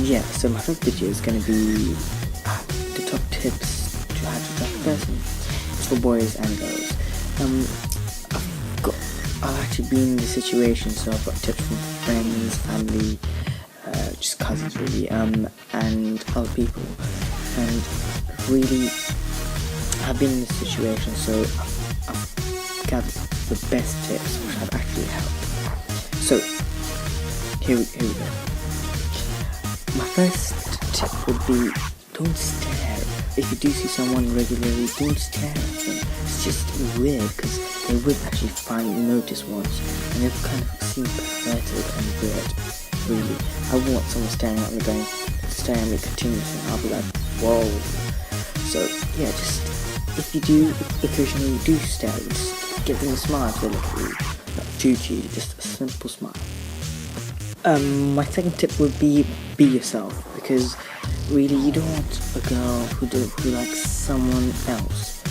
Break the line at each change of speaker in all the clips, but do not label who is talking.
yeah, so my first video is going to be the top tips to how to attract a person. It's for boys and girls. I've actually been in this situation, so I've got tips from friends, family, just cousins really, and other people. And really, I've been in this situation, so I've gathered the best tips which have actually helped. So here we go. My first tip would be, don't stare. If you do see someone regularly, don't stare at them. It's just weird because they would actually notice once, and they've kind of seem perverted and weird. Really, I want someone staring at me continuously, and I'll be like, whoa. So yeah, just if you do occasionally do stare, just give them a smile if they look at you, not duty, just a simple smile. My second tip would be yourself, because really you don't want a girl who likes someone else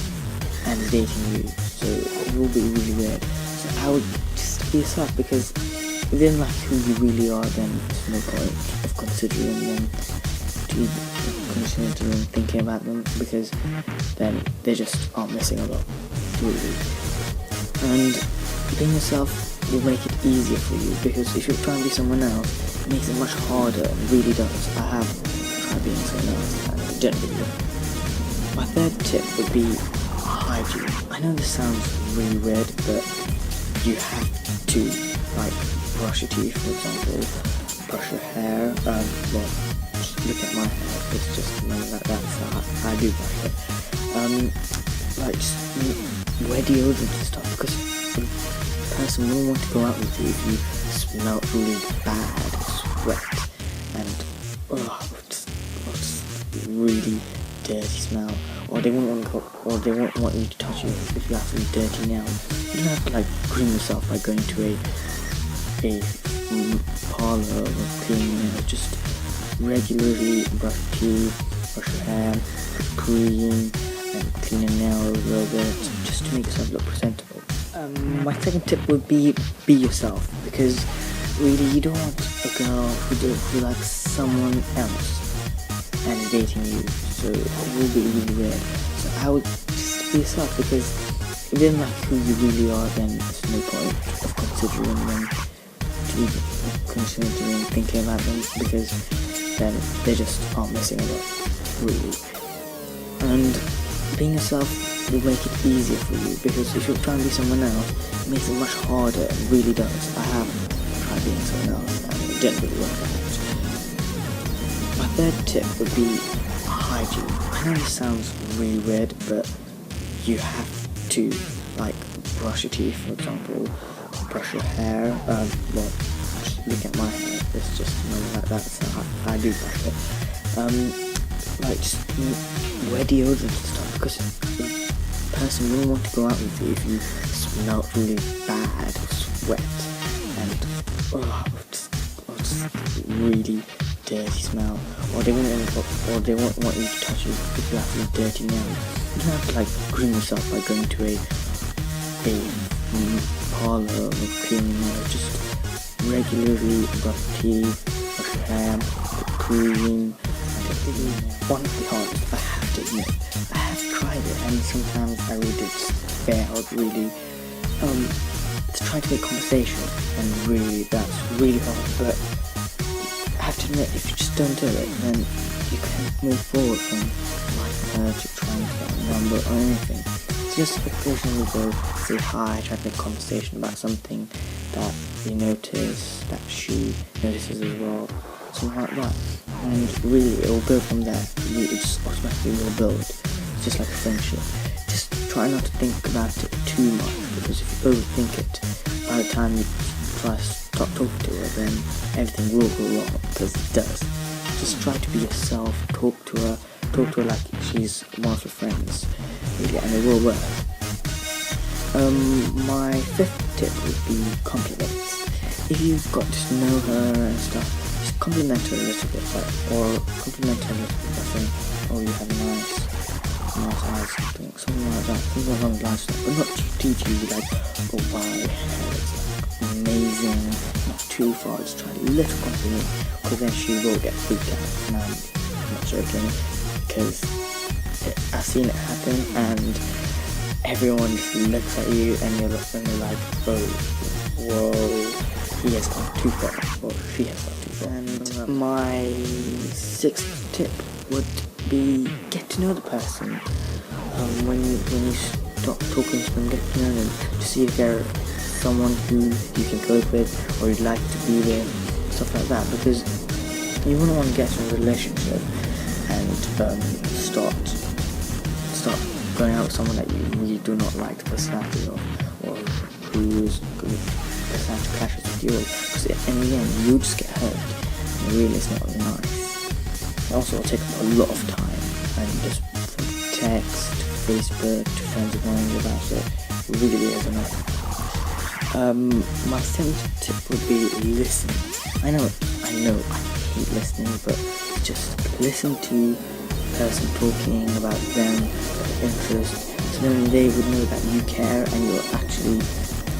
and is dating you, so it will be really weird. So I would just be yourself, because if they don't like who you really are, then there's no point of considering thinking about them, because then they just aren't missing a lot, really. And being yourself will make it easier for you, because if you're trying to be someone else, it makes it much harder. It really does. I have tried being someone else and it didn't really work. My third tip would be hygiene. I know this sounds really weird, but you have to, like, brush your teeth, for example, brush your hair. Well, just look at my hair. It's just like that, so I do brush it. Like, just wear deodorant and stuff, because person will want to go out with you if you smell really bad, sweat, and just really dirty smell, or they won't want you to touch you if you have some dirty nails. You don't have to like groom yourself by going to a parlor or cleaning nails. Just regularly brush your teeth, brush your hair, put cream, and clean your nails a little bit, just to make yourself look presentable. My second tip would be yourself, because really you don't want a girl who likes someone else and is dating you, so it will be really weird. So I would just be yourself, because if they don't like who you really are, then there's no point of considering thinking about them, because then they just aren't missing a lot, really. And being yourself will make it easier for you, because if you're trying to be someone else, it makes it much harder. It really does. I have tried being someone else and it didn't really work out. My third tip would be hygiene. I know this sounds really weird, but you have to like brush your teeth, for example, brush your hair. Well, just look at my hair. It's just like that, so I do brush it. Like, just wear deodorant and stuff, because the person will want to go out with you if you smell really bad or sweat and just really dirty smell, or they won't want you to touch you if you have some dirty nails. You don't have to like groom yourself by going to a parlor or cleaning nails. Just regularly brush your teeth, brush your hair, put cream. One of the hardest, I have to admit. I have tried it, and sometimes I really did fail, really. To try to make conversation, and really, that's really hard, but I have to admit, if you just don't do it, then you can't move forward from liking her to trying to get a number or anything. So just occasionally go say hi, try to make conversation about something that you notice, that she notices as well, something like that. And really, it will go from there. It just automatically will build. It's just like a friendship. Just try not to think about it too much, because if you overthink it, by the time you try to start talking to her, then everything will go wrong, because it does. Just try to be yourself, talk to her like she's one of your friends, really, and it will work. My fifth tip would be compliments. If you've got to know her and stuff, just compliment her a little bit, or compliment her a little bit by saying, oh, you have nice eyes, something like that, something along the lines of that, but not too cheesy, like, oh wow, your hair is like amazing, not too far, just try a little compliment, because then she will get freaked out. And I'm not joking, because I've seen it happen, and everyone just looks at you and you're like, oh, whoa, he has gone too far, or she has gone too far. And my sixth tip would be get to know the person. When you stop talking to them, get to know them, to see if they're someone who you can cope with or you'd like to be with, stuff like that, because you wouldn't want to get in a relationship and start going out with someone that you really do not like the personality of, or whose personality clashes with yours, because in the end you just get hurt, and really it's not nice. It also will take up a lot of time, and just from text, Facebook, to friends knowing about it, really is annoying. My seventh tip would be listen. I know I hate listening, but just listen to the person talking about them, their interest, so then they would know that you care and you're actually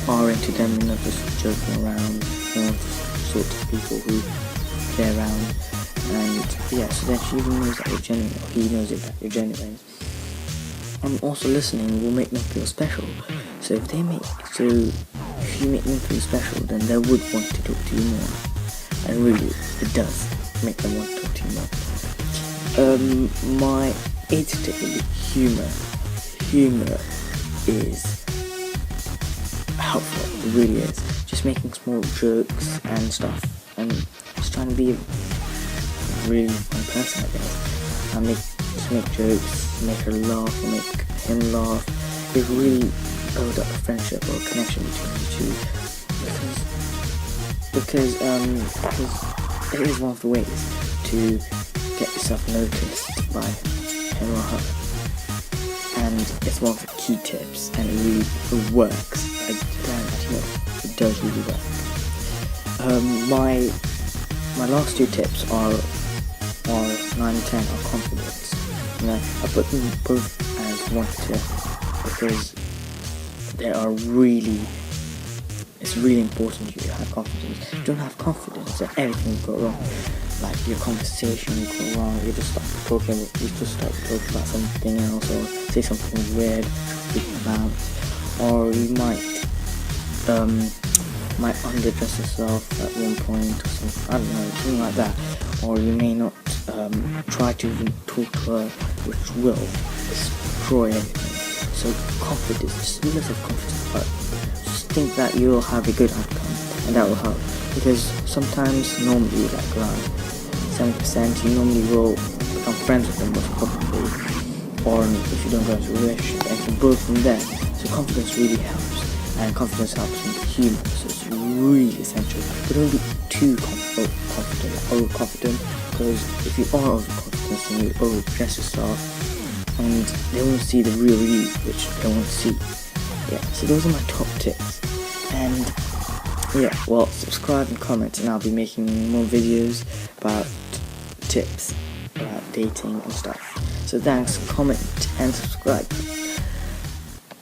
are into them, you're not just joking around, you're not the sort of people who play around. And yeah, so then she even knows that you're genuine, or he knows it that you're genuine. And also listening will make them feel special. So if you make them feel special, then they would want to talk to you more. And really, it does make them want to talk to you more. My eighth tip would be humour. Humour is helpful, it really is. Just making small jokes and stuff, and just trying to be a really fun person, I guess. And make jokes, make her laugh, or make him laugh. It really build up a friendship or a connection between you two, because it is one of the ways to get yourself noticed by him or her, and it's one of the key tips, and it really works. I guarantee you it does really work. My last two tips are 9 and 10 are confidence. I put them both as one tip because it's really important you have confidence. If you don't have confidence, then everything will go wrong. Like your conversation will go wrong, you just start talking about something else, or say something weird to speak about, or you might underdress yourself at one point, or something, I don't know, something like that, or you may not try to even talk to her, which will destroy everything. So confidence, just a little confidence, but just think that you'll have a good outcome, and that will help, because sometimes, normally, like around 7%, you normally will become friends with them, most probably, or if you don't go into a relationship, and you can build from there. So confidence really helps, and confidence helps in humour, so it's really essential. But don't be too overconfident, because if you are overconfident, then you overdress yourself, and they won't see the real you, which they want to see. Yeah, so those are my top tips. And yeah, well, subscribe and comment, and I'll be making more videos about tips about dating and stuff. So thanks, comment and subscribe.